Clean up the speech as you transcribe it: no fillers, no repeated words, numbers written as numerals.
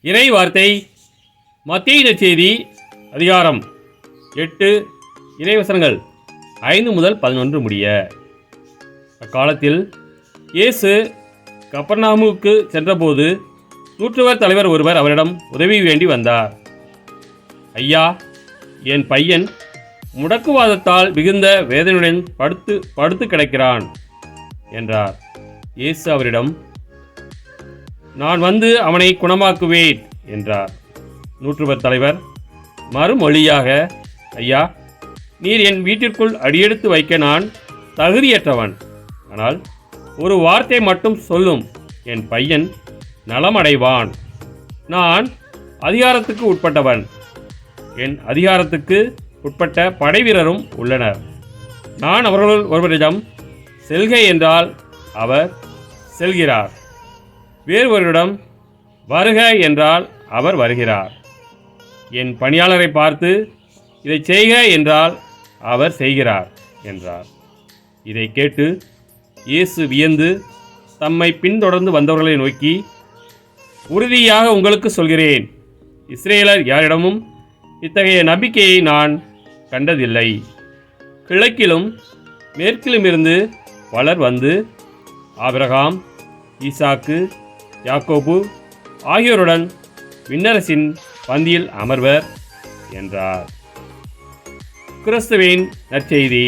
இறை வார்த்தை மத்தேயு நற்செய்தி அதிகாரம் 8 இறைவசனங்கள் 5 முதல் 11 முடிய. அக்காலத்தில் இயேசு கப்பர்நாகுமுக்கு சென்றபோது நூற்றுவர் தலைவர் ஒருவர் அவரிடம் உதவி வேண்டி வந்தார். ஐயா, என் பையன் முடக்குவாதத்தால் மிகுந்த வேதனையுடன் படுத்து கிடக்கிறான் என்றார். இயேசு அவரிடம், நான் வந்து அவனை குணமாக்குவேன் என்றார். நூற்றுவர் தலைவர் மறுமொழியாக, ஐயா, நீர் என் வீட்டிற்குள் அடியெடுத்து வைக்க நான் தகுதியற்றவன். ஆனால் ஒரு வார்த்தை மட்டும் சொல்லும், என் பையன் நலமடைவான். நான் அதிகாரத்துக்கு உட்பட்டவன், என் அதிகாரத்துக்கு உட்பட்ட படைவீரரும் உள்ளனர். நான் அவர்களுள் ஒருவரிடம் செல்க என்றால் அவர் செல்கிறார், வேறொருவரிடம் வருக என்றால் அவர் வருகிறார். என் பணியாளரை பார்த்து இதை செய்க என்றால் அவர் செய்கிறார் என்றார். இதை கேட்டு இயேசு வியந்து தம்மை பின்தொடர்ந்து வந்தவர்களை நோக்கி, உறுதியாக உங்களுக்கு சொல்கிறேன், இஸ்ரேலர் யாரிடமும் இத்தகைய நம்பிக்கையை நான் கண்டதில்லை. கிழக்கிலும் மேற்கிலுமிருந்து பலர் வந்து ஆபிரகாம், ஈசாக்கு, யாக்கோபு ஆகியோருடன் விண்ணரசின் பந்தியில் அமர்வர் என்றார். கிறிஸ்துவின் நற்செய்தி.